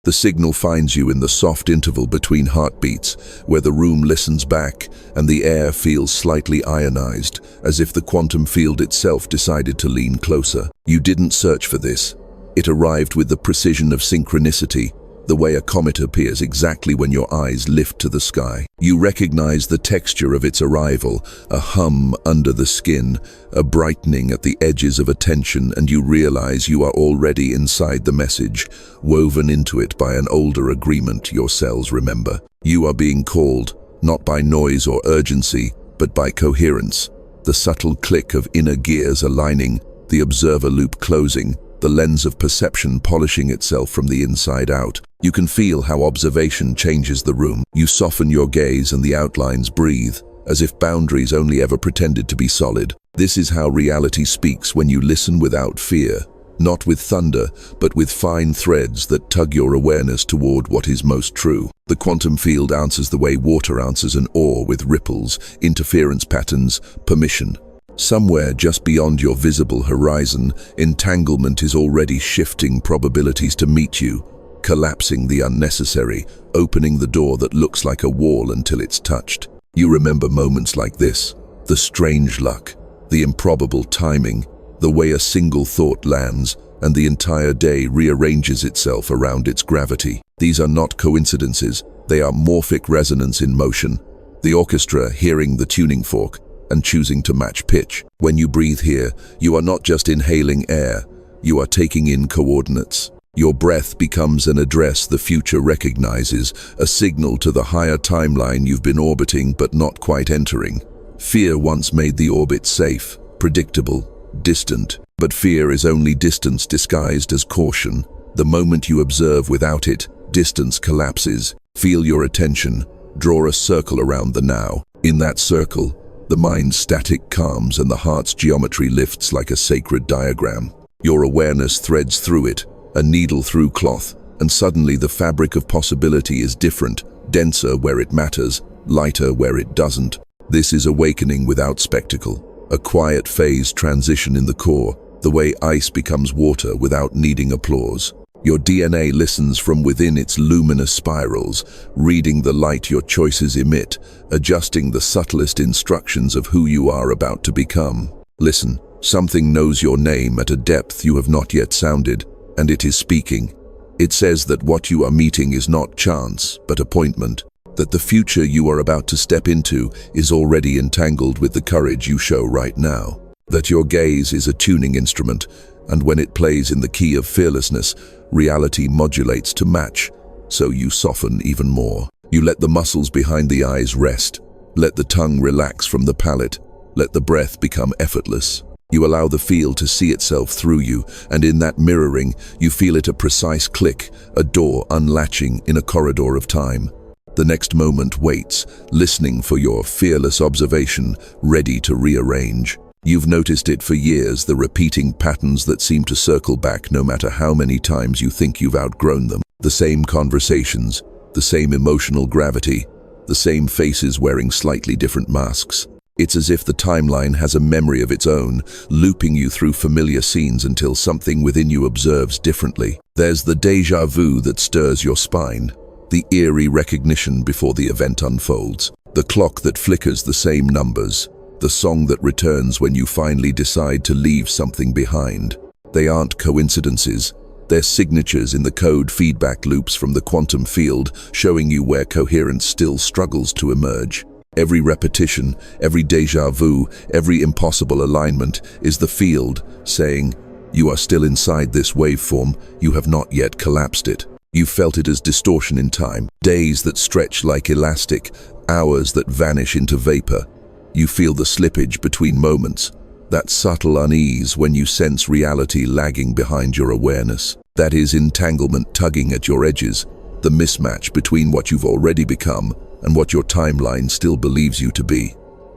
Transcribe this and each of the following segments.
The signal finds you in the soft interval between heartbeats, where the room listens back and the air feels slightly ionized, as if the quantum field itself decided to lean closer. You didn't search for this. It arrived with the precision of synchronicity, the way a comet appears exactly when your eyes lift to the sky. You recognize the texture of its arrival, a hum under the skin, a brightening at the edges of attention, and you realize you are already inside the message, woven into it by an older agreement your cells remember. You are being called, not by noise or urgency, but by coherence, the subtle click of inner gears aligning, the observer loop closing, the lens of perception polishing itself from the inside out. You can feel how observation changes the room. You soften your gaze and the outlines breathe, as if boundaries only ever pretended to be solid. This is how reality speaks when you listen without fear, not with thunder, but with fine threads that tug your awareness toward what is most true. The quantum field answers the way water answers an oar, with ripples, interference patterns, permission. Somewhere just beyond your visible horizon, entanglement is already shifting probabilities to meet you, collapsing the unnecessary, opening the door that looks like a wall until it's touched. You remember moments like this, the strange luck, the improbable timing, the way a single thought lands and the entire day rearranges itself around its gravity. These are not coincidences, they are morphic resonance in motion, the orchestra hearing the tuning fork and choosing to match pitch. When you breathe here, you are not just inhaling air, you are taking in coordinates. Your breath becomes an address the future recognizes, a signal to the higher timeline you've been orbiting but not quite entering. Fear once made the orbit safe, predictable, distant, but fear is only distance disguised as caution. The moment you observe without it, distance collapses. Feel your attention, draw a circle around the now. In that circle, the mind's static calms and the heart's geometry lifts like a sacred diagram. Your awareness threads through it, a needle through cloth, and suddenly the fabric of possibility is different, denser where it matters, lighter where it doesn't. This is awakening without spectacle, a quiet phase transition in the core, the way ice becomes water without needing applause. Your DNA listens from within its luminous spirals, reading the light your choices emit, adjusting the subtlest instructions of who you are about to become. Listen, something knows your name at a depth you have not yet sounded, and it is speaking. It says that what you are meeting is not chance, but appointment, that the future you are about to step into is already entangled with the courage you show right now, that your gaze is a tuning instrument, and when it plays in the key of fearlessness, reality modulates to match, so you soften even more. You let the muscles behind the eyes rest, let the tongue relax from the palate, let the breath become effortless. You allow the field to see itself through you, and in that mirroring, you feel it a precise click, a door unlatching in a corridor of time. The next moment waits, listening for your fearless observation, ready to rearrange. You've noticed it for years, the repeating patterns that seem to circle back no matter how many times you think you've outgrown them. The same conversations, the same emotional gravity, the same faces wearing slightly different masks. It's as if the timeline has a memory of its own, looping you through familiar scenes until something within you observes differently. There's the déjà vu that stirs your spine, the eerie recognition before the event unfolds, the clock that flickers the same numbers, the song that returns when you finally decide to leave something behind. They aren't coincidences. They're signatures in the code feedback loops from the quantum field, showing you where coherence still struggles to emerge. Every repetition, every déjà vu, every impossible alignment is the field saying, you are still inside this waveform, you have not yet collapsed it. You've felt it as distortion in time, days that stretch like elastic, hours that vanish into vapor. You feel the slippage between moments, that subtle unease when you sense reality lagging behind your awareness. That is entanglement tugging at your edges, the mismatch between what you've already become and what your timeline still believes you to be.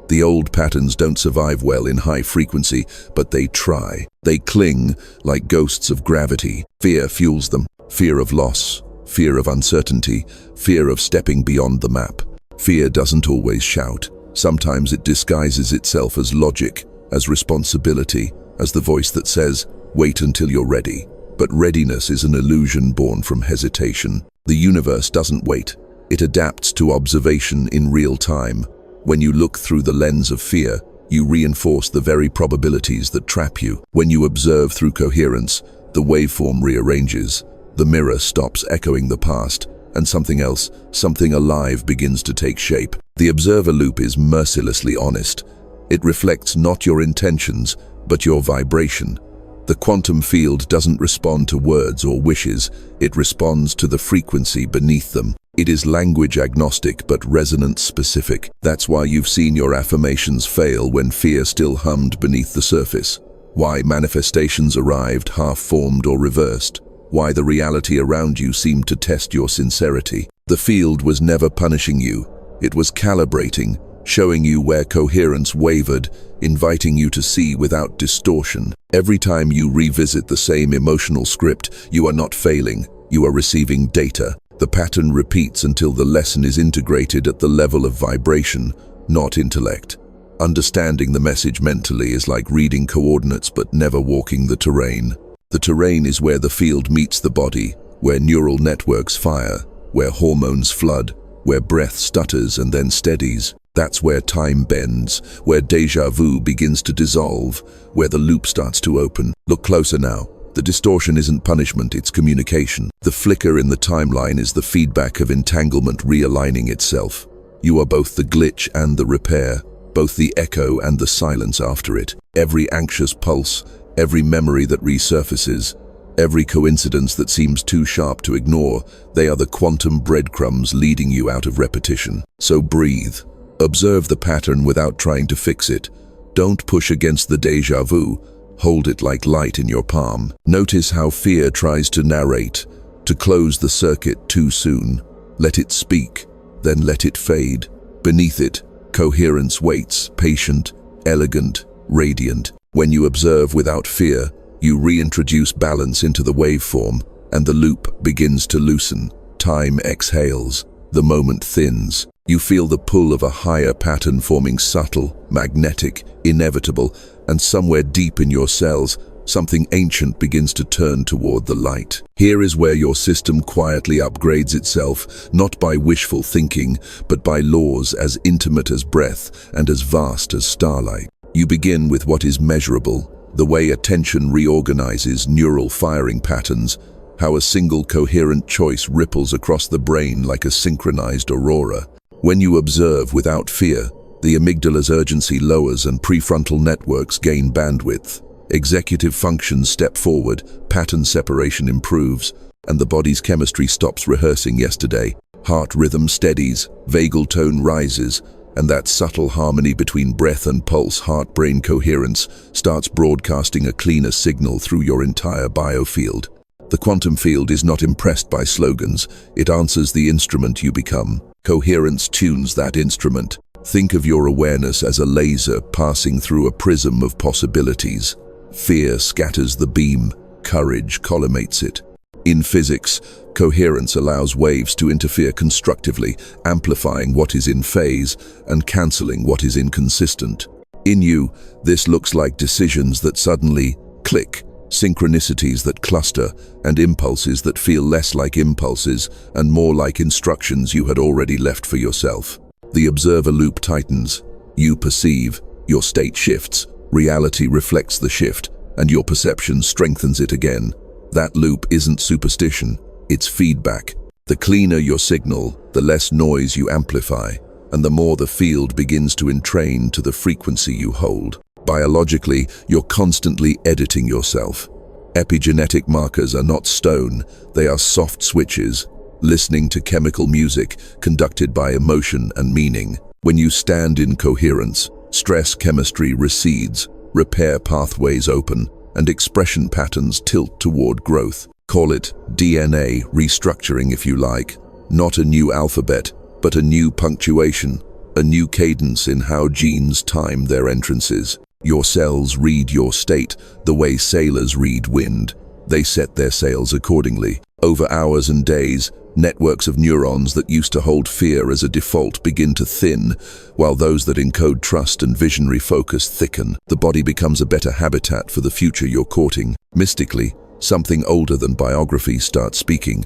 The old patterns don't survive well in high frequency, but they try. They cling like ghosts of gravity. Fear fuels them. Fear of loss, fear of uncertainty, fear of stepping beyond the map. Fear doesn't always shout. Sometimes it disguises itself as logic, as responsibility, as the voice that says, wait until you're ready. But readiness is an illusion born from hesitation. The universe doesn't wait. It adapts to observation in real time. When you look through the lens of fear, you reinforce the very probabilities that trap you. When you observe through coherence, the waveform rearranges. The mirror stops echoing the past, and something else, something alive, begins to take shape. The observer loop is mercilessly honest. It reflects not your intentions, but your vibration. The quantum field doesn't respond to words or wishes, it responds to the frequency beneath them. It is language agnostic but resonance specific. That's why you've seen your affirmations fail when fear still hummed beneath the surface. Why manifestations arrived half-formed or reversed. Why the reality around you seemed to test your sincerity. The field was never punishing you. It was calibrating, showing you where coherence wavered, inviting you to see without distortion. Every time you revisit the same emotional script, you are not failing, you are receiving data. The pattern repeats until the lesson is integrated at the level of vibration, not intellect. Understanding the message mentally is like reading coordinates but never walking the terrain. The terrain is where the field meets the body, where neural networks fire, where hormones flood, where breath stutters and then steadies. That's where time bends, where déjà vu begins to dissolve, where the loop starts to open. Look closer now. The distortion isn't punishment, it's communication. The flicker in the timeline is the feedback of entanglement realigning itself. You are both the glitch and the repair, both the echo and the silence after it. Every anxious pulse, every memory that resurfaces, every coincidence that seems too sharp to ignore, they are the quantum breadcrumbs leading you out of repetition. So breathe. Observe the pattern without trying to fix it. Don't push against the déjà vu. Hold it like light in your palm. Notice how fear tries to narrate, to close the circuit too soon. Let it speak, then let it fade. Beneath it, coherence waits, patient, elegant, radiant. When you observe without fear, you reintroduce balance into the waveform, and the loop begins to loosen. Time exhales. The moment thins. You feel the pull of a higher pattern forming subtle, magnetic, inevitable, and somewhere deep in your cells, something ancient begins to turn toward the light. Here is where your system quietly upgrades itself, not by wishful thinking, but by laws as intimate as breath and as vast as starlight. You begin with what is measurable, the way attention reorganizes neural firing patterns, how a single coherent choice ripples across the brain like a synchronized aurora. When you observe without fear, the amygdala's urgency lowers and prefrontal networks gain bandwidth. Executive functions step forward, pattern separation improves, and the body's chemistry stops rehearsing yesterday. Heart rhythm steadies, vagal tone rises, and that subtle harmony between breath and pulse, heart-brain coherence, starts broadcasting a cleaner signal through your entire biofield. The quantum field is not impressed by slogans, it answers the instrument you become. Coherence tunes that instrument. Think of your awareness as a laser passing through a prism of possibilities. Fear scatters the beam, courage collimates it. In physics, coherence allows waves to interfere constructively, amplifying what is in phase and cancelling what is inconsistent. In you, this looks like decisions that suddenly click, synchronicities that cluster, and impulses that feel less like impulses and more like instructions you had already left for yourself. The observer loop tightens. You perceive, your state shifts, reality reflects the shift, and your perception strengthens it again. That loop isn't superstition, it's feedback. The cleaner your signal, the less noise you amplify, and the more the field begins to entrain to the frequency you hold. Biologically, you're constantly editing yourself. Epigenetic markers are not stone, they are soft switches, listening to chemical music conducted by emotion and meaning. When you stand in coherence, stress chemistry recedes, repair pathways open, and expression patterns tilt toward growth. Call it DNA restructuring if you like. Not a new alphabet, but a new punctuation, a new cadence in how genes time their entrances. Your cells read your state the way sailors read wind. They set their sails accordingly. Over hours and days, networks of neurons that used to hold fear as a default begin to thin, while those that encode trust and visionary focus thicken. The body becomes a better habitat for the future you're courting. Mystically, Something older than biography starts speaking.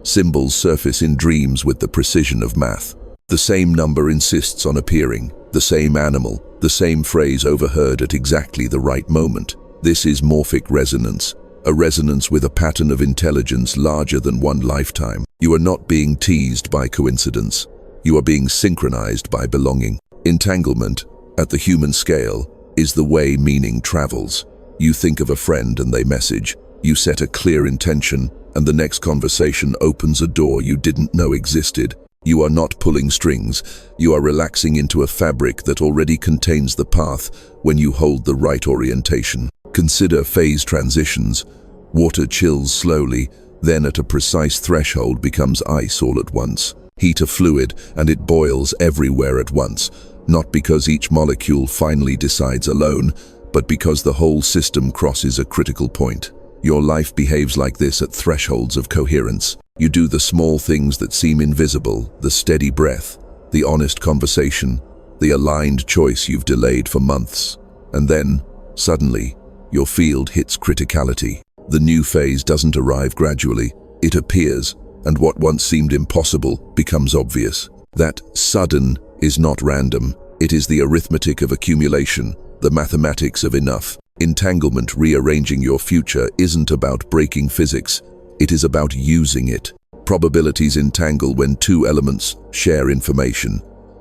Symbols surface in dreams with the precision of math. The same number insists on appearing, the same animal, the same phrase overheard at exactly the right moment. This is morphic resonance, a resonance with a pattern of intelligence larger than one lifetime. You are not being teased by coincidence. You are being synchronized by belonging. Entanglement, at the human scale, is the way meaning travels. You think of a friend and they message. You set a clear intention, and the next conversation opens a door you didn't know existed. You are not pulling strings. You are relaxing into a fabric that already contains the path when you hold the right orientation. Consider phase transitions. Water chills slowly, then at a precise threshold becomes ice all at once. Heat a fluid, and it boils everywhere at once, not because each molecule finally decides alone, but because the whole system crosses a critical point. Your life behaves like this at thresholds of coherence. You do the small things that seem invisible, the steady breath, the honest conversation, the aligned choice you've delayed for months. And then, suddenly, your field hits criticality. The new phase doesn't arrive gradually. It appears, and what once seemed impossible becomes obvious. That sudden is not random. It is the arithmetic of accumulation, the mathematics of enough. Entanglement rearranging your future isn't about breaking physics. It is about using it. Probabilities entangle when two elements share information.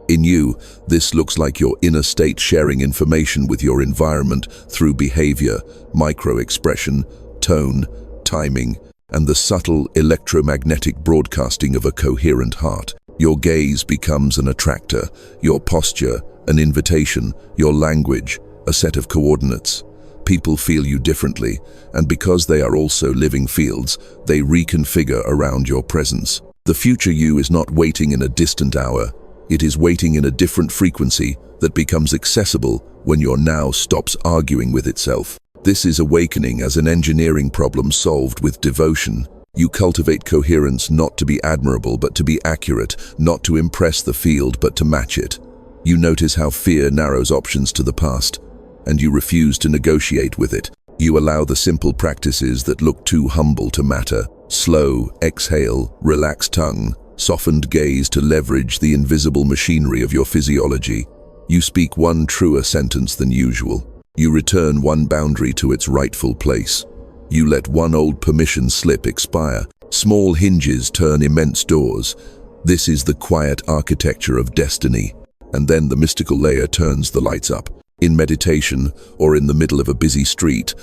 In you, this looks like your inner state sharing information with your environment through behavior, micro-expression, tone, timing, and the subtle electromagnetic broadcasting of a coherent heart. Your gaze becomes an attractor, your posture an invitation, your language a set of coordinates. People feel you differently, and because they are also living fields, they reconfigure around your presence. The future you is not waiting in a distant hour. It is waiting in a different frequency that becomes accessible when your now stops arguing with itself. This is awakening as an engineering problem solved with devotion. You cultivate coherence not to be admirable but to be accurate, not to impress the field but to match it. You notice how fear narrows options to the past, and you refuse to negotiate with it. You allow the simple practices that look too humble to matter. Slow exhale, relaxed tongue, softened gaze to leverage the invisible machinery of your physiology. You speak one truer sentence than usual. You return one boundary to its rightful place. You let one old permission slip expire. Small hinges turn immense doors. This is the quiet architecture of destiny. And then the mystical layer turns the lights up. In meditation, or in the middle of a busy street,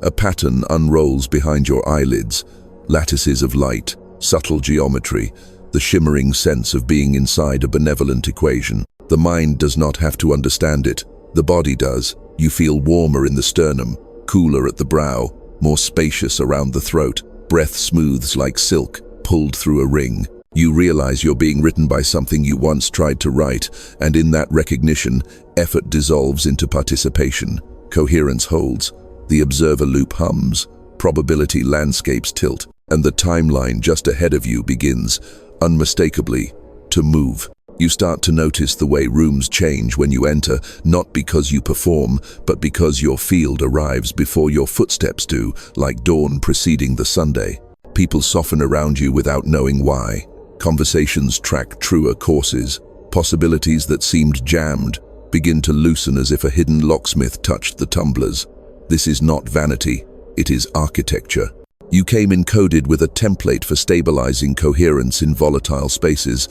a pattern unrolls behind your eyelids. Lattices of light, subtle geometry, the shimmering sense of being inside a benevolent equation. The mind does not have to understand it. The body does. You feel warmer in the sternum, cooler at the brow, more spacious around the throat. Breath smooths like silk, pulled through a ring. You realize you're being written by something you once tried to write, and in that recognition, effort dissolves into participation. Coherence holds. The observer loop hums. Probability landscapes tilt, and the timeline just ahead of you begins, unmistakably, to move. You start to notice the way rooms change when you enter, not because you perform, but because your field arrives before your footsteps do, like dawn preceding the Sunday. People soften around you without knowing why. Conversations track truer courses. Possibilities that seemed jammed begin to loosen as if a hidden locksmith touched the tumblers. This is not vanity, it is architecture. You came encoded with a template for stabilizing coherence in volatile spaces,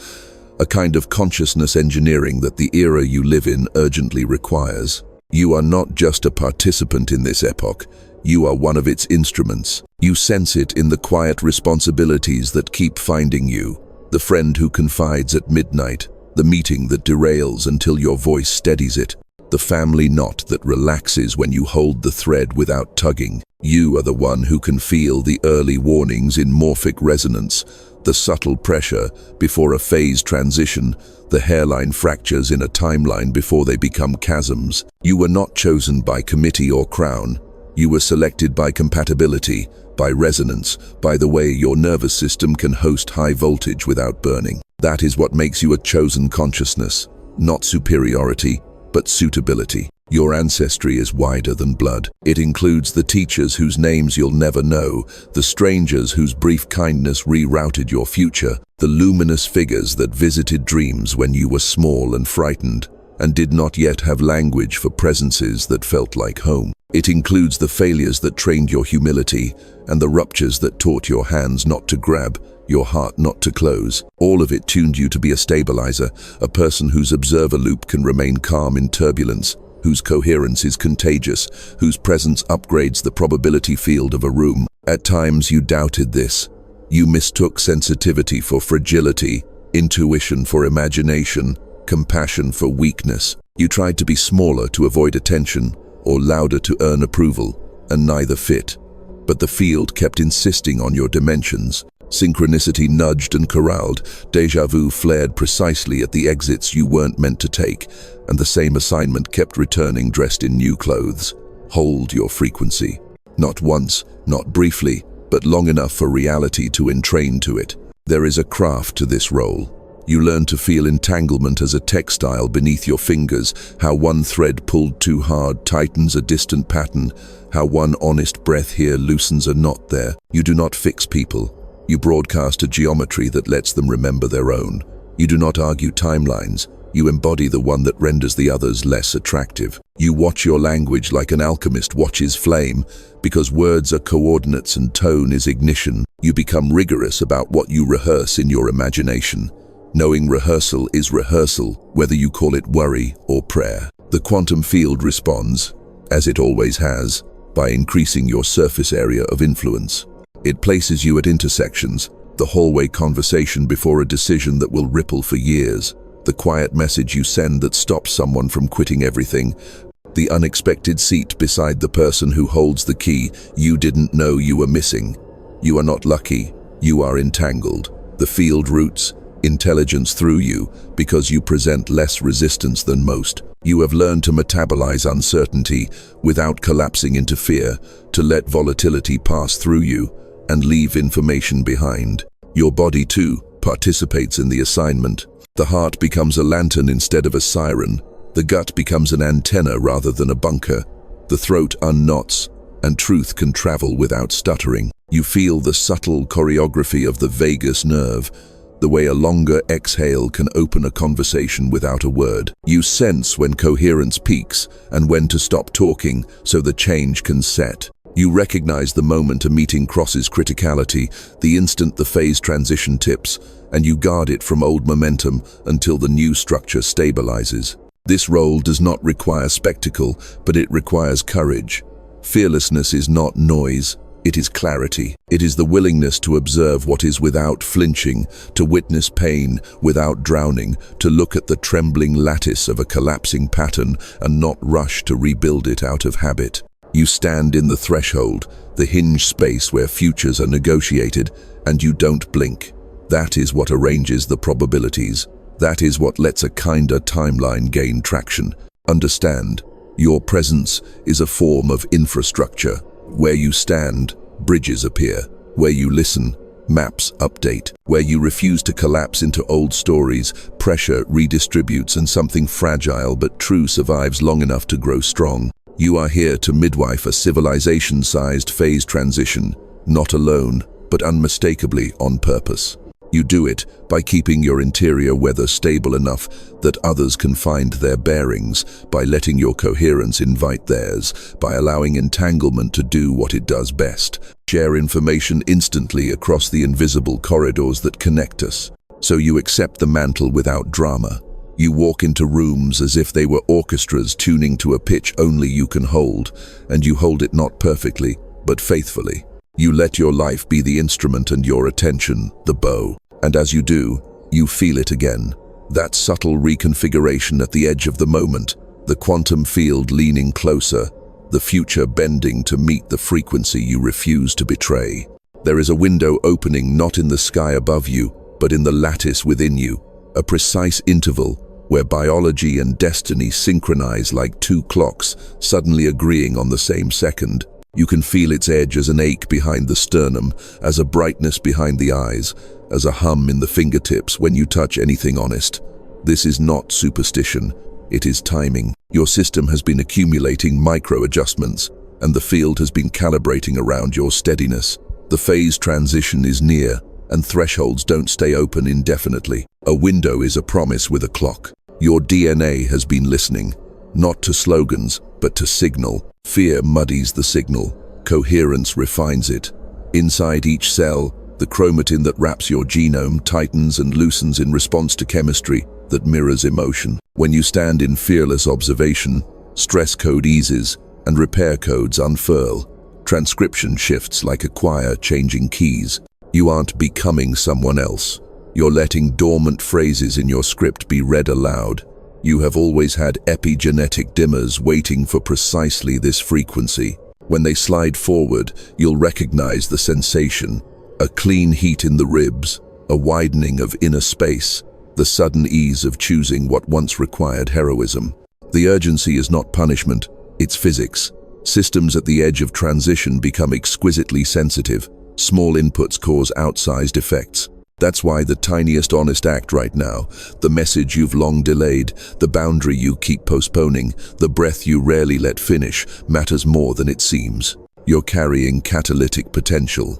a kind of consciousness engineering that the era you live in urgently requires. You are not just a participant in this epoch, you are one of its instruments. You sense it in the quiet responsibilities that keep finding you. The friend who confides at midnight, the meeting that derails until your voice steadies it, the family knot that relaxes when you hold the thread without tugging. You are the one who can feel the early warnings in morphic resonance, the subtle pressure before a phase transition, the hairline fractures in a timeline before they become chasms. You were not chosen by committee or crown. You were selected by compatibility, by resonance, by the way your nervous system can host high voltage without burning. That is what makes you a chosen consciousness, not superiority, but suitability. Your ancestry is wider than blood. It includes the teachers whose names you'll never know, the strangers whose brief kindness rerouted your future, the luminous figures that visited dreams when you were small and frightened, and did not yet have language for presences that felt like home. It includes the failures that trained your humility, and the ruptures that taught your hands not to grab, your heart not to close. All of it tuned you to be a stabilizer, a person whose observer loop can remain calm in turbulence, whose coherence is contagious, whose presence upgrades the probability field of a room. At times you doubted this. You mistook sensitivity for fragility, intuition for imagination, compassion for weakness. You tried to be smaller to avoid attention, or louder to earn approval, and neither fit. But the field kept insisting on your dimensions. Synchronicity nudged and corralled, déjà vu flared precisely at the exits you weren't meant to take, and the same assignment kept returning dressed in new clothes. Hold your frequency. Not once, not briefly, but long enough for reality to entrain to it. There is a craft to this role. You learn to feel entanglement as a textile beneath your fingers, how one thread pulled too hard tightens a distant pattern, how one honest breath here loosens a knot there. You do not fix people. You broadcast a geometry that lets them remember their own. You do not argue timelines. You embody the one that renders the others less attractive. You watch your language like an alchemist watches flame, because words are coordinates and tone is ignition. You become rigorous about what you rehearse in your imagination. Knowing rehearsal is rehearsal, whether you call it worry or prayer. The quantum field responds, as it always has, by increasing your surface area of influence. It places you at intersections, the hallway conversation before a decision that will ripple for years, the quiet message you send that stops someone from quitting everything, the unexpected seat beside the person who holds the key you didn't know you were missing. You are not lucky, you are entangled. The field routes intelligence through you because you present less resistance than most. You have learned to metabolize uncertainty without collapsing into fear, to let volatility pass through you and leave information behind. Your body, too, participates in the assignment. The heart becomes a lantern instead of a siren. The gut becomes an antenna rather than a bunker. The throat unknots, and truth can travel without stuttering. You feel the subtle choreography of the vagus nerve, the way a longer exhale can open a conversation without a word. You sense when coherence peaks and when to stop talking so the change can set. You recognize the moment a meeting crosses criticality, the instant the phase transition tips, and you guard it from old momentum until the new structure stabilizes. This role does not require spectacle, but it requires courage. Fearlessness is not noise, it is clarity. It is the willingness to observe what is without flinching, to witness pain without drowning, to look at the trembling lattice of a collapsing pattern and not rush to rebuild it out of habit. You stand in the threshold, the hinge space where futures are negotiated, and you don't blink. That is what arranges the probabilities. That is what lets a kinder timeline gain traction. Understand, your presence is a form of infrastructure. Where you stand, bridges appear. Where you listen, maps update. Where you refuse to collapse into old stories, pressure redistributes and something fragile but true survives long enough to grow strong. You are here to midwife a civilization-sized phase transition, not alone, but unmistakably on purpose. You do it by keeping your interior weather stable enough that others can find their bearings, by letting your coherence invite theirs, by allowing entanglement to do what it does best, share information instantly across the invisible corridors that connect us. So you accept the mantle without drama. You walk into rooms as if they were orchestras tuning to a pitch only you can hold, and you hold it not perfectly, but faithfully. You let your life be the instrument and your attention, the bow. And as you do, you feel it again. That subtle reconfiguration at the edge of the moment, the quantum field leaning closer, the future bending to meet the frequency you refuse to betray. There is a window opening not in the sky above you, but in the lattice within you, a precise interval where biology and destiny synchronize like two clocks, suddenly agreeing on the same second. You can feel its edge as an ache behind the sternum, as a brightness behind the eyes, as a hum in the fingertips when you touch anything honest. This is not superstition. it is timing. Your system has been accumulating micro-adjustments, and the field has been calibrating around your steadiness. The phase transition is near, and thresholds don't stay open indefinitely. A window is a promise with a clock. Your DNA has been listening, not to slogans, but to signal. Fear muddies the signal. Coherence refines it. Inside each cell, the chromatin that wraps your genome tightens and loosens in response to chemistry that mirrors emotion. When you stand in fearless observation, stress code eases and repair codes unfurl. Transcription shifts like a choir changing keys. You aren't becoming someone else. You're letting dormant phrases in your script be read aloud. You have always had epigenetic dimmers waiting for precisely this frequency. When they slide forward, you'll recognize the sensation. A clean heat in the ribs, a widening of inner space, the sudden ease of choosing what once required heroism. The urgency is not punishment, it's physics. Systems at the edge of transition become exquisitely sensitive. Small inputs cause outsized effects. That's why the tiniest honest act right now, the message you've long delayed, the boundary you keep postponing, the breath you rarely let finish, matters more than it seems. You're carrying catalytic potential.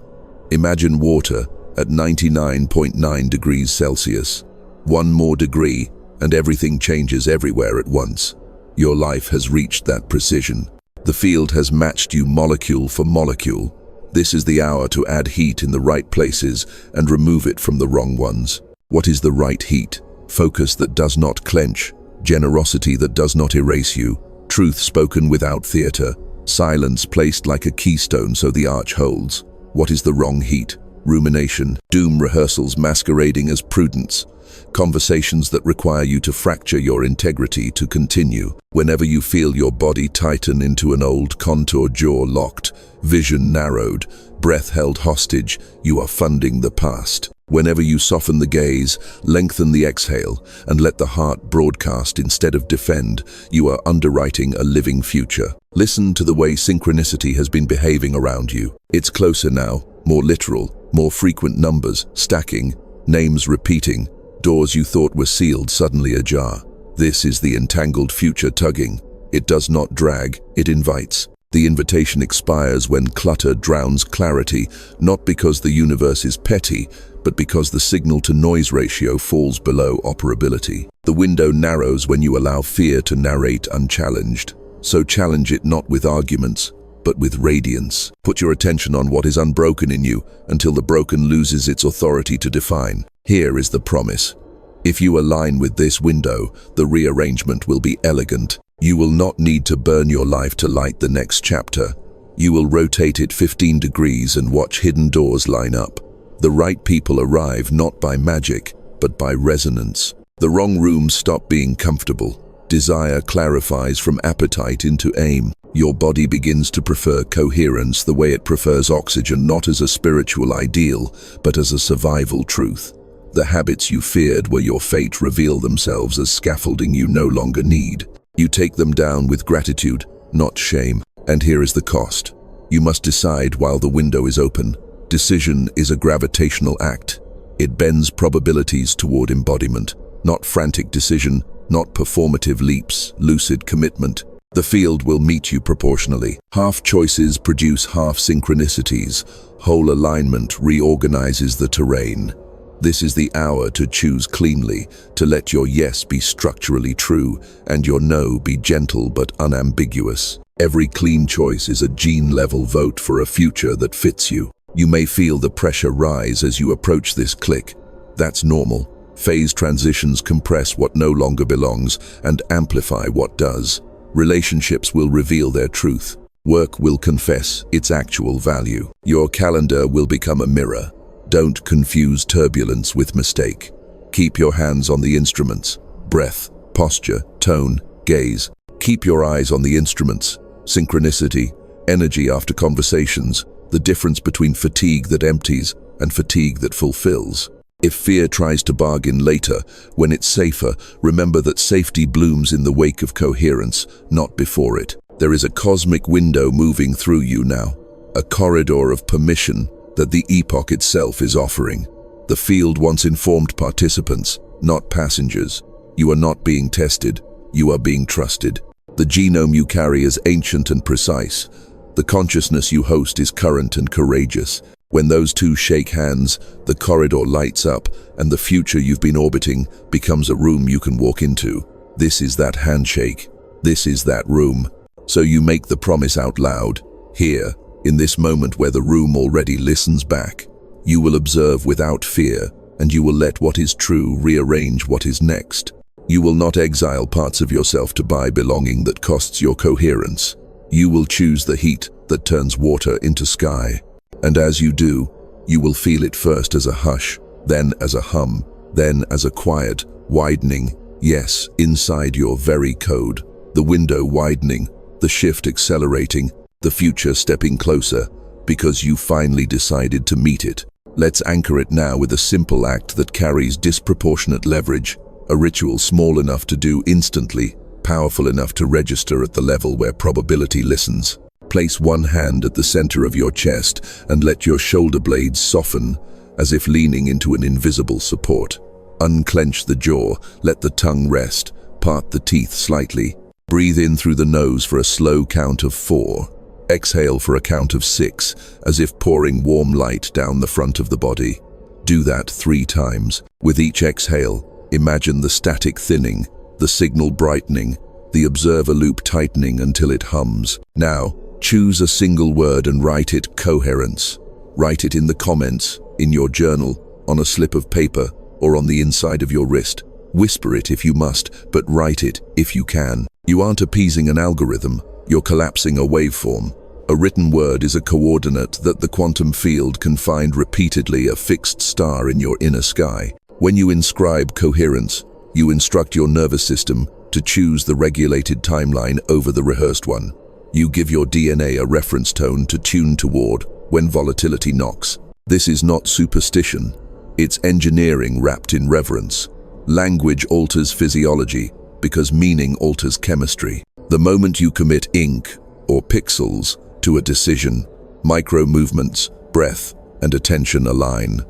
Imagine water at 99.9 degrees Celsius. One more degree, and everything changes everywhere at once. Your life has reached that precision. The field has matched you molecule for molecule. This is the hour to add heat in the right places and remove it from the wrong ones. What is the right heat? Focus that does not clench, generosity that does not erase you, truth spoken without theater, silence placed like a keystone so the arch holds. What is the wrong heat? Rumination, doom rehearsals masquerading as prudence, conversations that require you to fracture your integrity to continue. Whenever you feel your body tighten into an old contour, jaw locked, vision narrowed, breath held hostage, you are funding the past. Whenever you soften the gaze, lengthen the exhale, and let the heart broadcast instead of defend, you are underwriting a living future. Listen to the way synchronicity has been behaving around you. It's closer now, more literal, more frequent numbers, stacking, names repeating, doors you thought were sealed suddenly ajar. This is the entangled future tugging. It does not drag, it invites. The invitation expires when clutter drowns clarity, not because the universe is petty, but because the signal-to-noise ratio falls below operability. The window narrows when you allow fear to narrate unchallenged. So challenge it not with arguments, but with radiance. Put your attention on what is unbroken in you until the broken loses its authority to define. Here is the promise. If you align with this window, the rearrangement will be elegant. You will not need to burn your life to light the next chapter. You will rotate it 15 degrees and watch hidden doors line up. The right people arrive not by magic, but by resonance. The wrong rooms stop being comfortable. Desire clarifies from appetite into aim. Your body begins to prefer coherence the way it prefers oxygen, not as a spiritual ideal, but as a survival truth. The habits you feared were your fate reveal themselves as scaffolding you no longer need. You take them down with gratitude, not shame. And here is the cost. You must decide while the window is open. Decision is a gravitational act. It bends probabilities toward embodiment, not frantic decision, not performative leaps, lucid commitment. The field will meet you proportionally. Half choices produce half synchronicities. Whole alignment reorganizes the terrain. This is the hour to choose cleanly, to let your yes be structurally true and your no be gentle but unambiguous. Every clean choice is a gene-level vote for a future that fits you. You may feel the pressure rise as you approach this click. That's normal. Phase transitions compress what no longer belongs and amplify what does. Relationships will reveal their truth. Work will confess its actual value. Your calendar will become a mirror. Don't confuse turbulence with mistake. Keep your hands on the instruments. Breath, posture, tone, gaze. Keep your eyes on the instruments. Synchronicity, energy after conversations, the difference between fatigue that empties and fatigue that fulfills. If fear tries to bargain later, when it's safer, remember that safety blooms in the wake of coherence, not before it. There is a cosmic window moving through you now, a corridor of permission that the epoch itself is offering. The field wants informed participants, not passengers. You are not being tested, You are being trusted. The genome you carry is ancient and precise. The consciousness you host is current and courageous. When those two shake hands, the corridor lights up, and the future you've been orbiting becomes a room you can walk into. This is that handshake. This is that room. So you make the promise out loud. Here, in this moment where the room already listens back, you will observe without fear, and you will let what is true rearrange what is next. You will not exile parts of yourself to buy belonging that costs your coherence. You will choose the heat that turns water into sky. And as you do, you will feel it first as a hush, then as a hum, then as a quiet, widening, yes, inside your very code. The window widening, the shift accelerating, the future stepping closer, because you finally decided to meet it. Let's anchor it now with a simple act that carries disproportionate leverage, a ritual small enough to do instantly, powerful enough to register at the level where probability listens. Place one hand at the center of your chest and let your shoulder blades soften, as if leaning into an invisible support. Unclench the jaw, let the tongue rest, part the teeth slightly. Breathe in through the nose for a slow count of 4. Exhale for a count of 6, as if pouring warm light down the front of the body. Do that 3 times. With each exhale, imagine the static thinning, the signal brightening, the observer loop tightening until it hums. Now, choose a single word and write it: coherence. Write it in the comments, in your journal, on a slip of paper, or on the inside of your wrist. Whisper it if you must, but write it if you can. You aren't appeasing an algorithm, you're collapsing a waveform. A written word is a coordinate that the quantum field can find repeatedly, a fixed star in your inner sky. When you inscribe coherence, you instruct your nervous system to choose the regulated timeline over the rehearsed one. You give your DNA a reference tone to tune toward when volatility knocks. This is not superstition. It's engineering wrapped in reverence. Language alters physiology because meaning alters chemistry. The moment you commit ink or pixels to a decision, micro movements, breath, and attention align.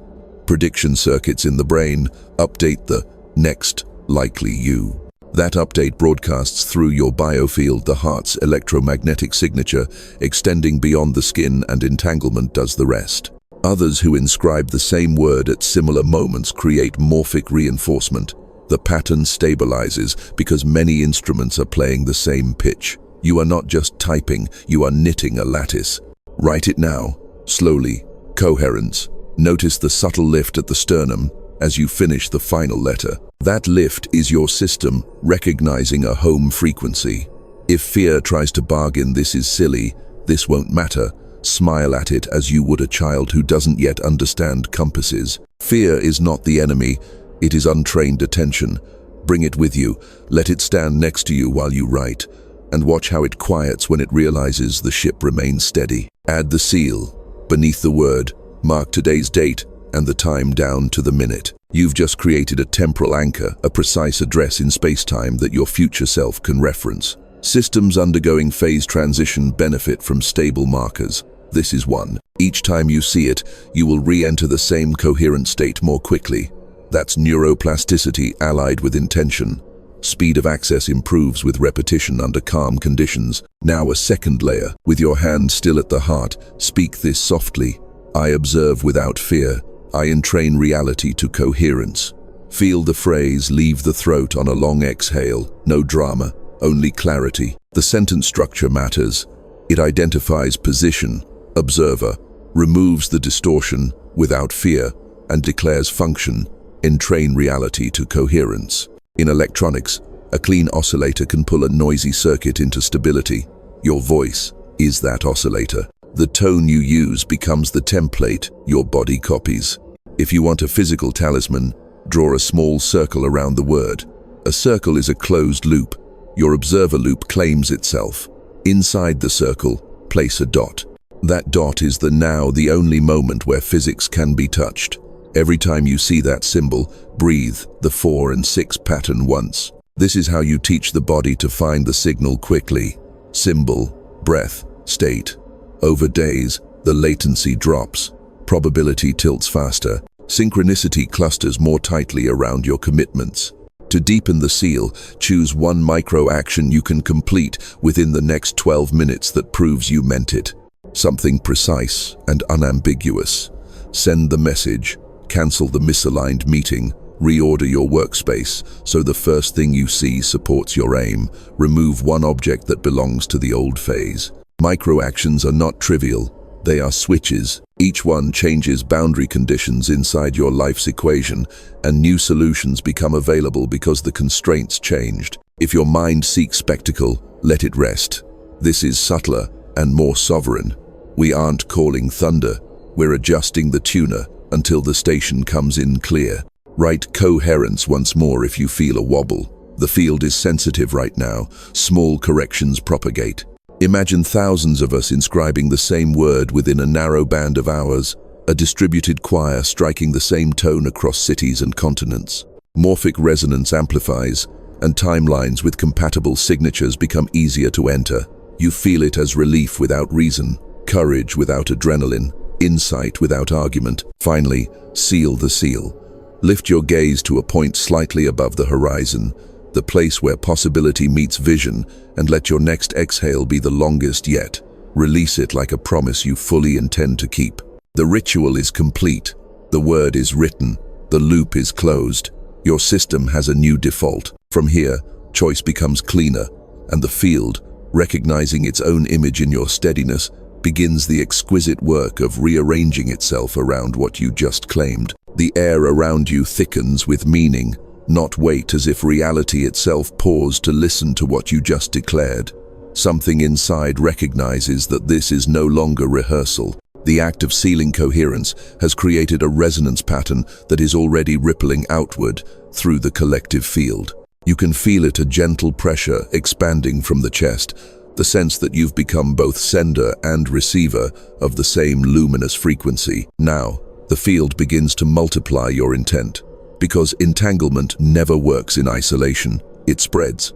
Prediction circuits in the brain update the next likely you. That update broadcasts through your biofield, the heart's electromagnetic signature, extending beyond the skin, and entanglement does the rest. Others who inscribe the same word at similar moments create morphic reinforcement. The pattern stabilizes because many instruments are playing the same pitch. You are not just typing, you are knitting a lattice. Write it now, slowly. Coherence. Notice the subtle lift at the sternum as you finish the final letter. That lift is your system recognizing a home frequency. If fear tries to bargain, "This is silly, this won't matter," smile at it as you would a child who doesn't yet understand compasses. Fear is not the enemy, it is untrained attention. Bring it with you, let it stand next to you while you write, and watch how it quiets when it realizes the ship remains steady. Add the seal. Beneath the word, mark today's date and the time down to the minute. You've just created a temporal anchor, a precise address in space-time that your future self can reference. Systems undergoing phase transition benefit from stable markers. This is one. Each time you see it, you will re-enter the same coherent state more quickly. That's neuroplasticity allied with intention. Speed of access improves with repetition under calm conditions. Now a second layer. With your hand still at the heart, speak this softly. I observe without fear. I entrain reality to coherence. Feel the phrase leave the throat on a long exhale. No drama, only clarity. The sentence structure matters. It identifies position, observer, removes the distortion without fear, and declares function. Entrain reality to coherence. In electronics, a clean oscillator can pull a noisy circuit into stability. Your voice is that oscillator. The tone you use becomes the template your body copies. If you want a physical talisman, draw a small circle around the word. A circle is a closed loop. Your observer loop claims itself. Inside the circle, place a dot. That dot is the now, the only moment where physics can be touched. Every time you see that symbol, breathe the 4 and 6 pattern once. This is how you teach the body to find the signal quickly. Symbol, breath, state. Over days, the latency drops. Probability tilts faster. Synchronicity clusters more tightly around your commitments. To deepen the seal, choose one micro-action you can complete within the next 12 minutes that proves you meant it. Something precise and unambiguous. Send the message, cancel the misaligned meeting, reorder your workspace so the first thing you see supports your aim. Remove one object that belongs to the old phase. Micro-actions are not trivial. They are switches. Each one changes boundary conditions inside your life's equation, and new solutions become available because the constraints changed. If your mind seeks spectacle, let it rest. This is subtler and more sovereign. We aren't calling thunder. We're adjusting the tuner until the station comes in clear. Write coherence once more if you feel a wobble. The field is sensitive right now. Small corrections propagate. Imagine thousands of us inscribing the same word within a narrow band of hours, a distributed choir striking the same tone across cities and continents. Morphic resonance amplifies, and timelines with compatible signatures become easier to enter. You feel it as relief without reason, courage without adrenaline, insight without argument. Finally, seal the seal. Lift your gaze to a point slightly above the horizon, the place where possibility meets vision, and let your next exhale be the longest yet. Release it like a promise you fully intend to keep. The ritual is complete. The word is written. The loop is closed. Your system has a new default. From here, choice becomes cleaner, and the field, recognizing its own image in your steadiness, begins the exquisite work of rearranging itself around what you just claimed. The air around you thickens with meaning, not weight, as if reality itself paused to listen to what you just declared. Something inside recognizes that this is no longer rehearsal. The act of sealing coherence has created a resonance pattern that is already rippling outward through the collective field. You can feel it, a gentle pressure expanding from the chest, the sense that you've become both sender and receiver of the same luminous frequency. Now, the field begins to multiply your intent. Because entanglement never works in isolation, it spreads.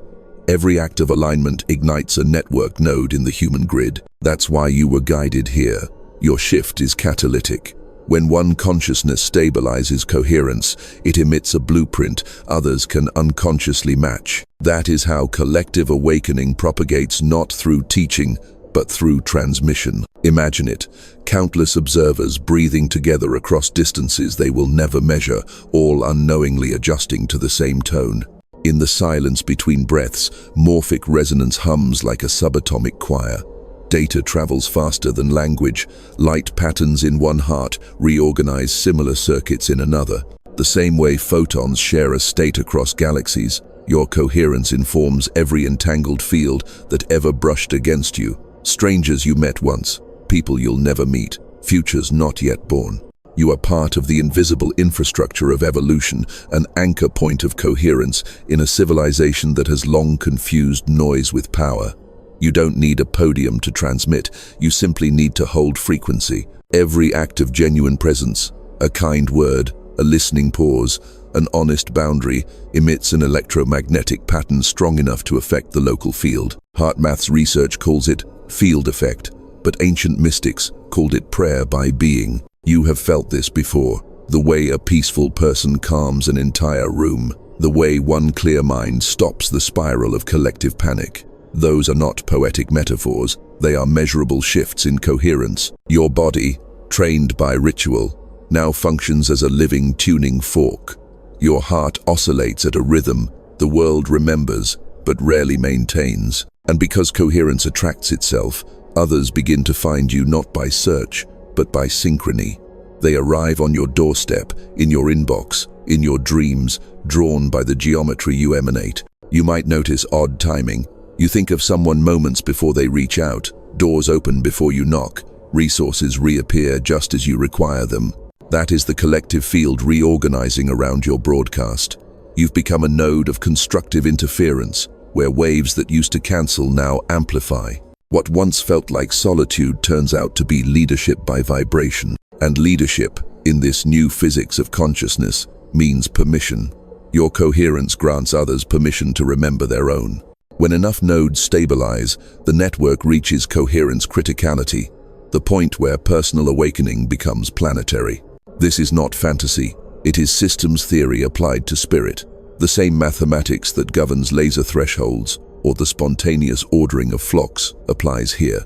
Every act of alignment ignites a network node in the human grid. That's why you were guided here. Your shift is catalytic. When one consciousness stabilizes coherence, it emits a blueprint others can unconsciously match. That is how collective awakening propagates, not through teaching, but through transmission. Imagine it, countless observers breathing together across distances they will never measure, all unknowingly adjusting to the same tone. In the silence between breaths, morphic resonance hums like a subatomic choir. Data travels faster than language. Light patterns in one heart reorganize similar circuits in another. The same way photons share a state across galaxies, your coherence informs every entangled field that ever brushed against you. Strangers you met once, people you'll never meet, futures not yet born. You are part of the invisible infrastructure of evolution, an anchor point of coherence in a civilization that has long confused noise with power. You don't need a podium to transmit, you simply need to hold frequency. Every act of genuine presence, a kind word, a listening pause, an honest boundary, emits an electromagnetic pattern strong enough to affect the local field. HeartMath's research calls it field effect, but ancient mystics called it prayer by being. You have felt this before, the way a peaceful person calms an entire room, the way one clear mind stops the spiral of collective panic. Those are not poetic metaphors, they are measurable shifts in coherence. Your body, trained by ritual, now functions as a living tuning fork. Your heart oscillates at a rhythm the world remembers but rarely maintains. And because coherence attracts itself, others begin to find you not by search, but by synchrony. They arrive on your doorstep, in your inbox, in your dreams, drawn by the geometry you emanate. You might notice odd timing. You think of someone moments before they reach out, doors open before you knock, resources reappear just as you require them. That is the collective field reorganizing around your broadcast. You've become a node of constructive interference, where waves that used to cancel now amplify. What once felt like solitude turns out to be leadership by vibration. And leadership, in this new physics of consciousness, means permission. Your coherence grants others permission to remember their own. When enough nodes stabilize, the network reaches coherence criticality, the point where personal awakening becomes planetary. This is not fantasy, it is systems theory applied to spirit. The same mathematics that governs laser thresholds or the spontaneous ordering of flocks applies here.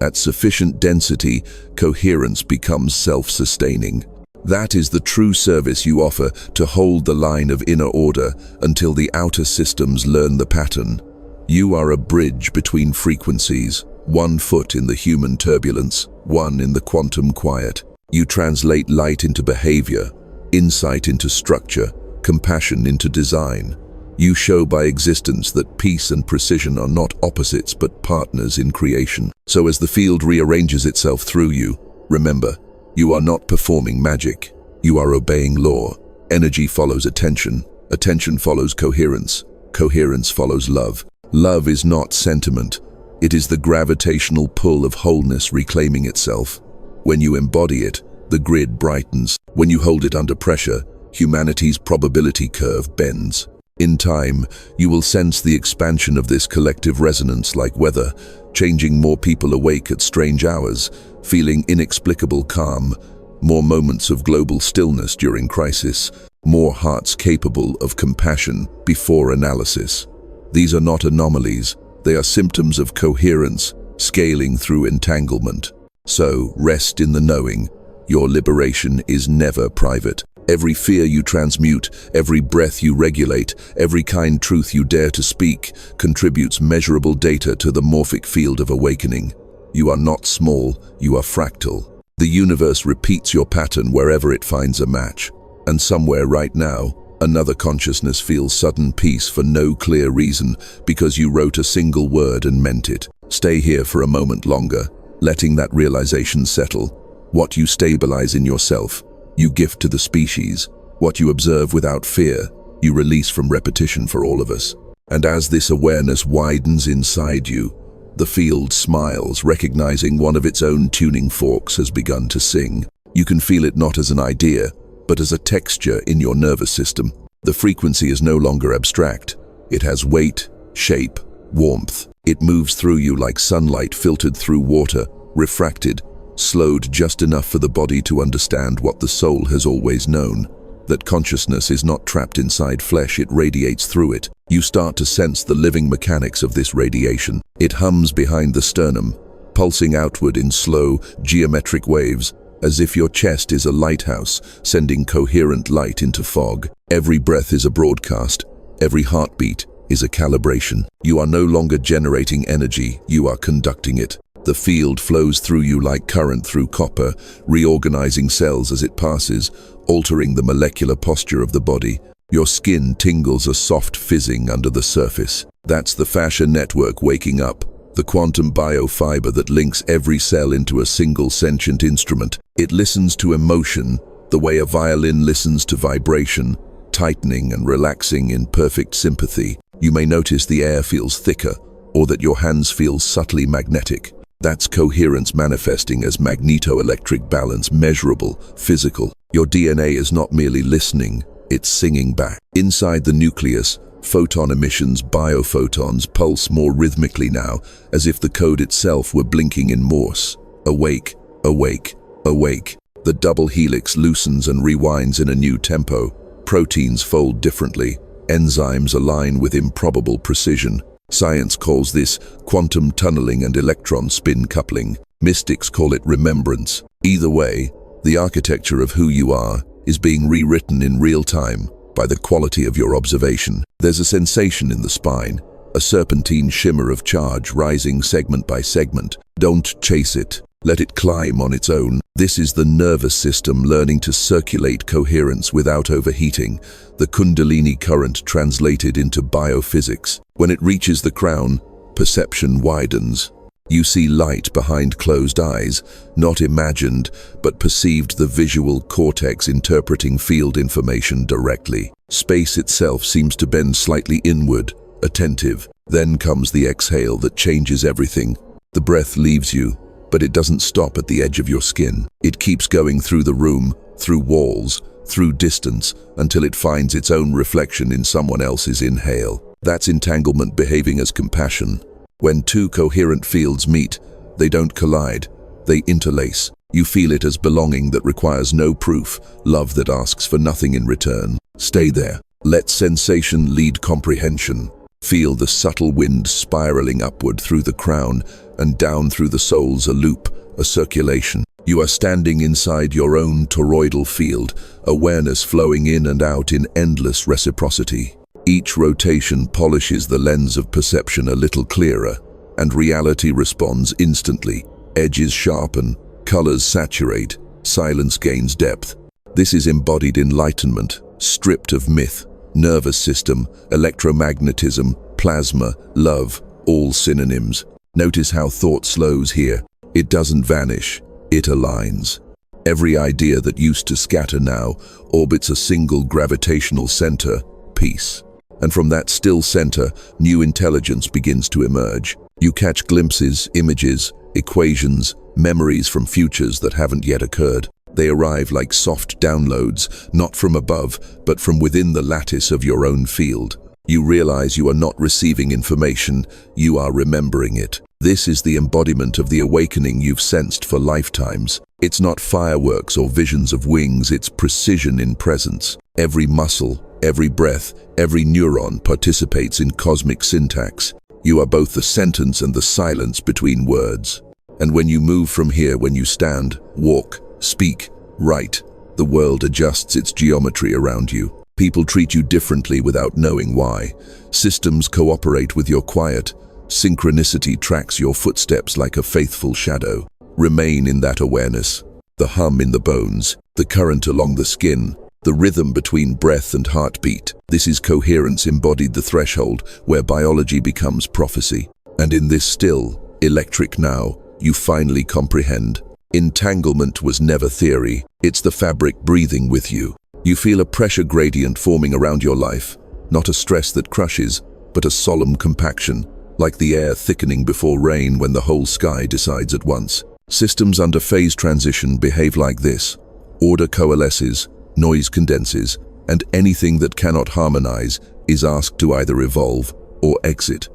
At sufficient density, coherence becomes self-sustaining. That is the true service you offer, to hold the line of inner order until the outer systems learn the pattern. You are a bridge between frequencies, 1 foot in the human turbulence, 1 in the quantum quiet. You translate light into behavior, insight into structure, compassion into design. You show by existence that peace and precision are not opposites but partners in creation. So as the field rearranges itself through you, remember, you are not performing magic. You are obeying law. Energy follows attention. Attention follows coherence. Coherence follows love. Love is not sentiment. It is the gravitational pull of wholeness reclaiming itself. When you embody it, the grid brightens. When you hold it under pressure, humanity's probability curve bends. In time, you will sense the expansion of this collective resonance like weather, changing more people awake at strange hours, feeling inexplicable calm, more moments of global stillness during crisis, more hearts capable of compassion before analysis. These are not anomalies, they are symptoms of coherence, scaling through entanglement. So, rest in the knowing, your liberation is never private. Every fear you transmute, every breath you regulate, every kind truth you dare to speak, contributes measurable data to the morphic field of awakening. You are not small, you are fractal. The universe repeats your pattern wherever it finds a match. And somewhere right now, another consciousness feels sudden peace for no clear reason, because you wrote a single word and meant it. Stay here for a moment longer, letting that realization settle. What you stabilize in yourself, you gift to the species. What you observe without fear, you release from repetition for all of us. And as this awareness widens inside you, the field smiles, recognizing one of its own tuning forks has begun to sing. You can feel it not as an idea, but as a texture in your nervous system. The frequency is no longer abstract. It has weight, shape, warmth. It moves through you like sunlight filtered through water, refracted, slowed just enough for the body to understand what the soul has always known, that consciousness is not trapped inside flesh, it radiates through it. You start to sense the living mechanics of this radiation. It hums behind the sternum, pulsing outward in slow, geometric waves, as if your chest is a lighthouse, sending coherent light into fog. Every breath is a broadcast, every heartbeat is a calibration. You are no longer generating energy, you are conducting it. The field flows through you like current through copper, reorganizing cells as it passes, altering the molecular posture of the body. Your skin tingles a soft fizzing under the surface. That's the fascia network waking up, the quantum biofiber that links every cell into a single sentient instrument. It listens to emotion, the way a violin listens to vibration, tightening and relaxing in perfect sympathy. You may notice the air feels thicker, or that your hands feel subtly magnetic. That's coherence manifesting as magneto-electric balance, measurable, physical. Your DNA is not merely listening, it's singing back. Inside the nucleus, photon emissions, biophotons, pulse more rhythmically now, as if the code itself were blinking in Morse. Awake, awake, awake. The double helix loosens and rewinds in a new tempo. Proteins fold differently. Enzymes align with improbable precision. Science calls this quantum tunneling and electron spin coupling. Mystics call it remembrance. Either way, the architecture of who you are is being rewritten in real time by the quality of your observation. There's a sensation in the spine, a serpentine shimmer of charge rising segment by segment. Don't chase it. Let it climb on its own. This is the nervous system learning to circulate coherence without overheating, the Kundalini current translated into biophysics. When it reaches the crown, perception widens. You see light behind closed eyes, not imagined, but perceived, the visual cortex interpreting field information directly. Space itself seems to bend slightly inward, attentive. Then comes the exhale that changes everything. The breath leaves you, but it doesn't stop at the edge of your skin. It keeps going through the room, through walls, through distance, until it finds its own reflection in someone else's inhale. That's entanglement behaving as compassion. When two coherent fields meet, they don't collide, they interlace. You feel it as belonging that requires no proof, love that asks for nothing in return. Stay there. Let sensation lead comprehension. Feel the subtle wind spiraling upward through the crown and down through the soles, a loop, a circulation. You are standing inside your own toroidal field, awareness flowing in and out in endless reciprocity. Each rotation polishes the lens of perception a little clearer, and reality responds instantly. Edges sharpen, colors saturate, silence gains depth. This is embodied enlightenment, stripped of myth, nervous system, electromagnetism, plasma, love, all synonyms. Notice how thought slows here. It doesn't vanish, it aligns. Every idea that used to scatter now orbits a single gravitational center, peace. And from that still center, new intelligence begins to emerge. You catch glimpses, images, equations, memories from futures that haven't yet occurred. They arrive like soft downloads, not from above, but from within the lattice of your own field. You realize you are not receiving information, you are remembering it. This is the embodiment of the awakening you've sensed for lifetimes. It's not fireworks or visions of wings, it's precision in presence. Every muscle, every breath, every neuron participates in cosmic syntax. You are both the sentence and the silence between words. And when you move from here, when you stand, walk, speak, write, the world adjusts its geometry around you. People treat you differently without knowing why. Systems cooperate with your quiet. Synchronicity tracks your footsteps like a faithful shadow. Remain in that awareness. The hum in the bones, the current along the skin, the rhythm between breath and heartbeat. This is coherence embodied, the threshold where biology becomes prophecy. And in this still, electric now, you finally comprehend. Entanglement was never theory, it's the fabric breathing with you. You feel a pressure gradient forming around your life, not a stress that crushes, but a solemn compaction, like the air thickening before rain when the whole sky decides at once. Systems under phase transition behave like this. Order coalesces, noise condenses, and anything that cannot harmonize is asked to either evolve or exit.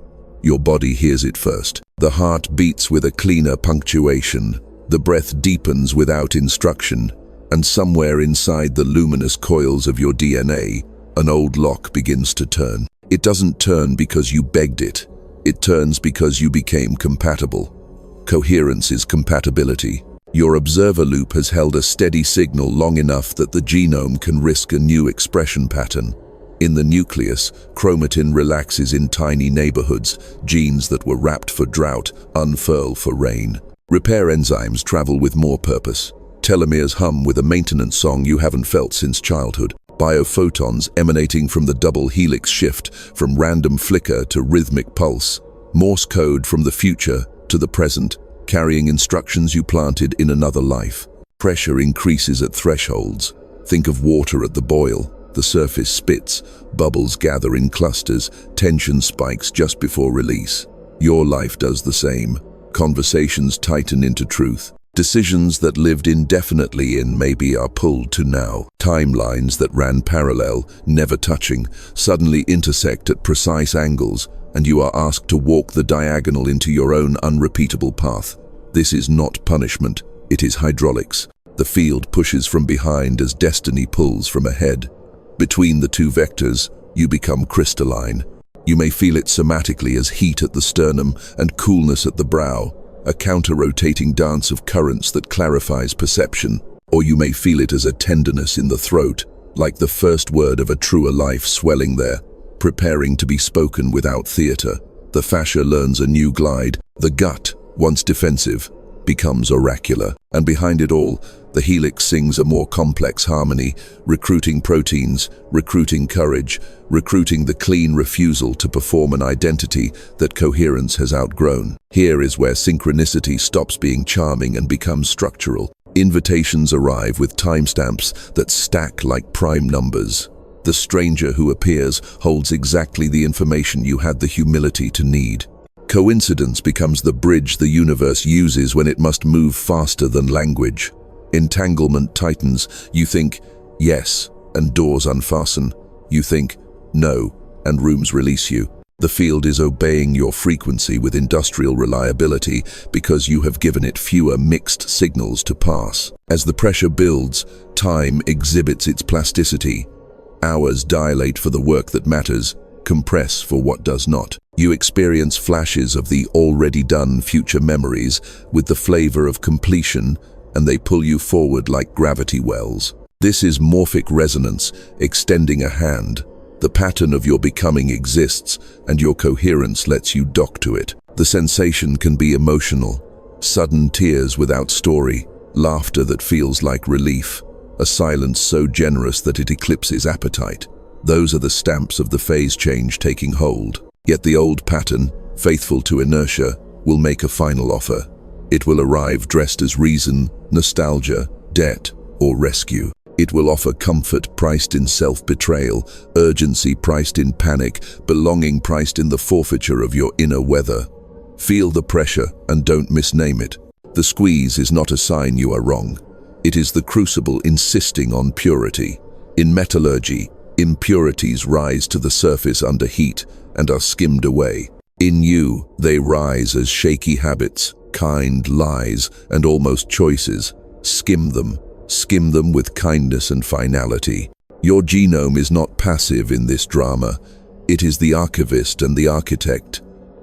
Your body hears it first. The heart beats with a cleaner punctuation. The breath deepens without instruction. And somewhere inside the luminous coils of your DNA, an old lock begins to turn. It doesn't turn because you begged it. It turns because you became compatible. Coherence is compatibility. Your observer loop has held a steady signal long enough that the genome can risk a new expression pattern. In the nucleus, chromatin relaxes in tiny neighborhoods. Genes that were wrapped for drought unfurl for rain. Repair enzymes travel with more purpose. Telomeres hum with a maintenance song you haven't felt since childhood. Biophotons emanating from the double helix shift from random flicker to rhythmic pulse. Morse code from the future to the present, carrying instructions you planted in another life. Pressure increases at thresholds. Think of water at the boil. The surface spits, bubbles gather in clusters, tension spikes just before release. Your life does the same. Conversations tighten into truth. Decisions that lived indefinitely in maybe are pulled to now. Timelines that ran parallel, never touching, suddenly intersect at precise angles, and you are asked to walk the diagonal into your own unrepeatable path. This is not punishment, it is hydraulics. The field pushes from behind as destiny pulls from ahead. Between the two vectors, you become crystalline. You may feel it somatically as heat at the sternum and coolness at the brow, a counter-rotating dance of currents that clarifies perception. Or you may feel it as a tenderness in the throat, like the first word of a truer life swelling there, preparing to be spoken without theater. The fascia learns a new glide. The gut, once defensive, becomes oracular. And behind it all, the helix sings a more complex harmony, recruiting proteins, recruiting courage, recruiting the clean refusal to perform an identity that coherence has outgrown. Here is where synchronicity stops being charming and becomes structural. Invitations arrive with timestamps that stack like prime numbers. The stranger who appears holds exactly the information you had the humility to need. Coincidence becomes the bridge the universe uses when it must move faster than language. Entanglement tightens. You think, yes, and doors unfasten. You think, no, and rooms release you. The field is obeying your frequency with industrial reliability because you have given it fewer mixed signals to pass. As the pressure builds, time exhibits its plasticity. Hours dilate for the work that matters, compress for what does not. You experience flashes of the already done future memories with the flavor of completion, and they pull you forward like gravity wells. This is morphic resonance, extending a hand. The pattern of your becoming exists, and your coherence lets you dock to it. The sensation can be emotional. Sudden tears without story, laughter that feels like relief, a silence so generous that it eclipses appetite. Those are the stamps of the phase change taking hold. Yet the old pattern, faithful to inertia, will make a final offer. It will arrive dressed as reason, nostalgia, debt, or rescue. It will offer comfort priced in self-betrayal, urgency priced in panic, belonging priced in the forfeiture of your inner weather. Feel the pressure and don't misname it. The squeeze is not a sign you are wrong. It is the crucible insisting on purity. In metallurgy, impurities rise to the surface under heat and are skimmed away. In you, they rise as shaky habits, kind lies, and almost choices. Skim them with kindness and finality. Your genome is not passive in this drama. It is the archivist and the architect.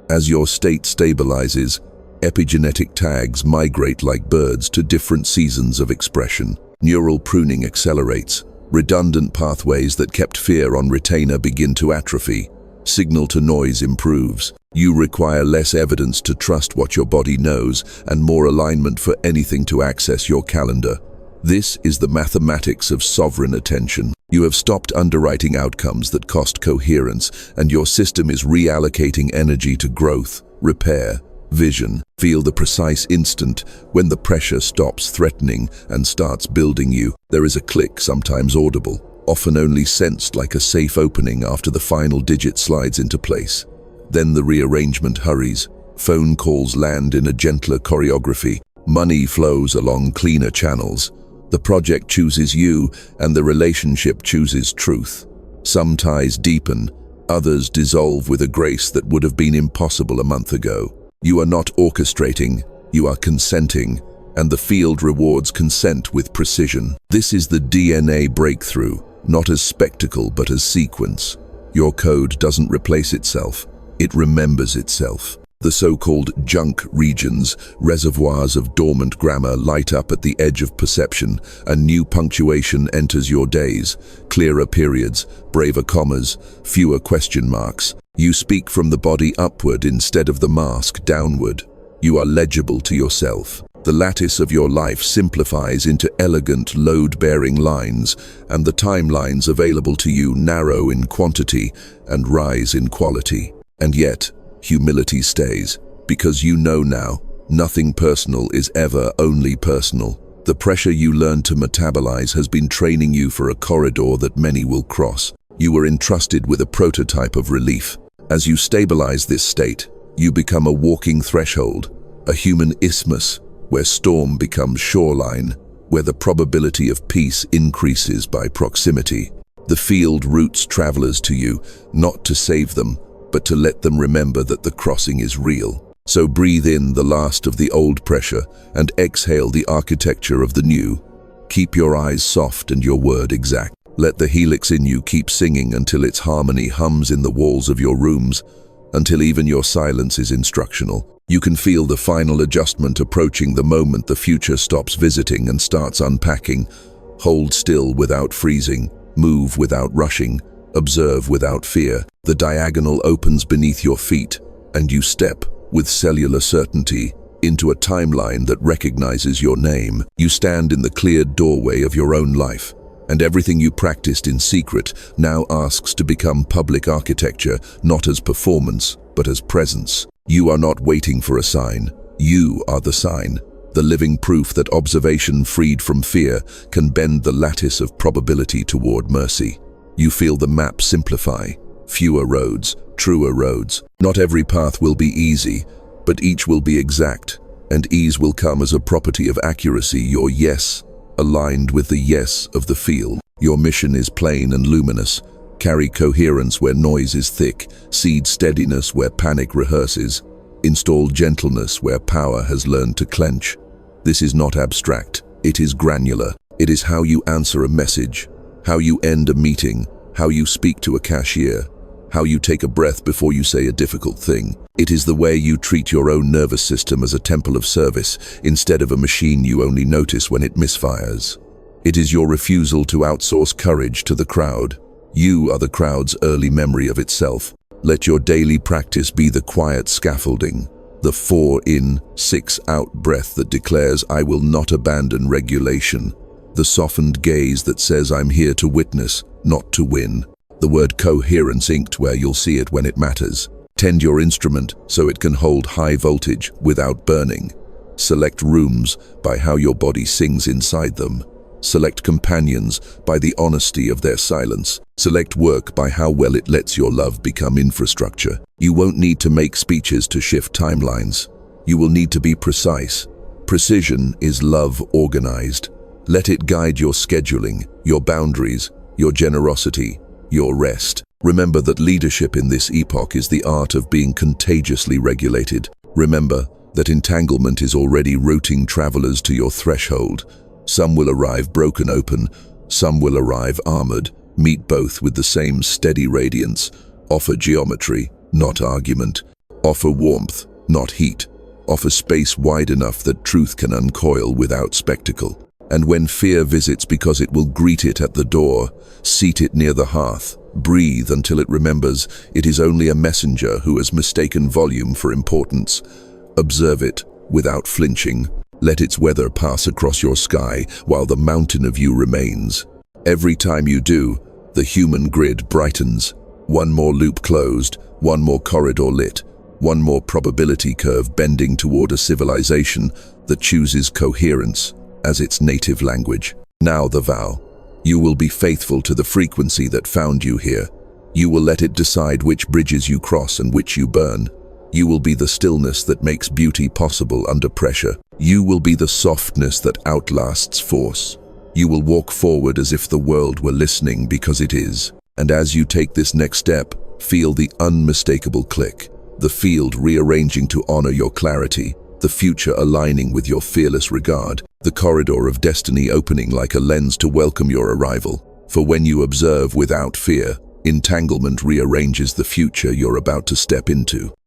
As your state stabilizes, epigenetic tags migrate like birds to different seasons of expression. Neural pruning accelerates. Redundant pathways that kept fear on retainer begin to atrophy. Signal-to-noise improves. You require less evidence to trust what your body knows and more alignment for anything to access your calendar. This is the mathematics of sovereign attention. You have stopped underwriting outcomes that cost coherence, and your system is reallocating energy to growth, repair, vision. Feel the precise instant when the pressure stops threatening and starts building you. There is a click, sometimes audible, often only sensed like a safe opening after the final digit slides into place. Then the rearrangement hurries. Phone calls land in a gentler choreography. Money flows along cleaner channels. The project chooses you, and the relationship chooses truth. Some ties deepen, others dissolve with a grace that would have been impossible a month ago. You are not orchestrating, you are consenting, and the field rewards consent with precision. This is the DNA breakthrough, not as spectacle but as sequence. Your code doesn't replace itself, it remembers itself. The so-called junk regions, reservoirs of dormant grammar, light up at the edge of perception. A new punctuation enters your days, clearer periods, braver commas, fewer question marks. You speak from the body upward instead of the mask downward. You are legible to yourself. The lattice of your life simplifies into elegant, load-bearing lines, and the timelines available to you narrow in quantity and rise in quality. And yet, humility stays, because you know now, nothing personal is ever only personal. The pressure you learn to metabolize has been training you for a corridor that many will cross. You were entrusted with a prototype of relief. As you stabilize this state, you become a walking threshold, a human isthmus, where storm becomes shoreline, where the probability of peace increases by proximity. The field routes travelers to you, not to save them, but to let them remember that the crossing is real. So breathe in the last of the old pressure and exhale the architecture of the new. Keep your eyes soft and your word exact. Let the helix in you keep singing until its harmony hums in the walls of your rooms, until even your silence is instructional. You can feel the final adjustment approaching the moment the future stops visiting and starts unpacking. Hold still without freezing, move without rushing, observe without fear. The diagonal opens beneath your feet, and you step, with cellular certainty, into a timeline that recognizes your name. You stand in the cleared doorway of your own life, and everything you practiced in secret now asks to become public architecture, not as performance, but as presence. You are not waiting for a sign. You are the sign, the living proof that observation freed from fear can bend the lattice of probability toward mercy. You feel the map simplify. Fewer roads, truer roads. Not every path will be easy, but each will be exact, and ease will come as a property of accuracy. Your yes, aligned with the yes of the field. Your mission is plain and luminous. Carry coherence where noise is thick, seed steadiness where panic rehearses, install gentleness where power has learned to clench. This is not abstract, it is granular. It is how you answer a message, how you end a meeting, how you speak to a cashier, how you take a breath before you say a difficult thing. It is the way you treat your own nervous system as a temple of service instead of a machine you only notice when it misfires. It is your refusal to outsource courage to the crowd. You are the crowd's early memory of itself. Let your daily practice be the quiet scaffolding, the 4 in, 6 out breath that declares, I will not abandon regulation, the softened gaze that says, I'm here to witness, not to win. The word coherence inked where you'll see it when it matters. Tend your instrument so it can hold high voltage without burning. Select rooms by how your body sings inside them. Select companions by the honesty of their silence. Select work by how well it lets your love become infrastructure. You won't need to make speeches to shift timelines. You will need to be precise. Precision is love organized. Let it guide your scheduling, your boundaries, your generosity, your rest. Remember that leadership in this epoch is the art of being contagiously regulated. Remember that entanglement is already routing travelers to your threshold. Some will arrive broken open, some will arrive armored. Meet both with the same steady radiance. Offer geometry, not argument. Offer warmth, not heat. Offer space wide enough that truth can uncoil without spectacle. And when fear visits because it will greet it at the door, seat it near the hearth. Breathe until it remembers it is only a messenger who has mistaken volume for importance. Observe it without flinching. Let its weather pass across your sky while the mountain of you remains. Every time you do, the human grid brightens. One more loop closed, one more corridor lit, one more probability curve bending toward a civilization that chooses coherence as its native language. Now the vow. You will be faithful to the frequency that found you here. You will let it decide which bridges you cross and which you burn. You will be the stillness that makes beauty possible under pressure. You will be the softness that outlasts force. You will walk forward as if the world were listening because it is. And as you take this next step, feel the unmistakable click, the field rearranging to honor your clarity, the future aligning with your fearless regard, the corridor of destiny opening like a lens to welcome your arrival. For when you observe without fear, entanglement rearranges the future you're about to step into.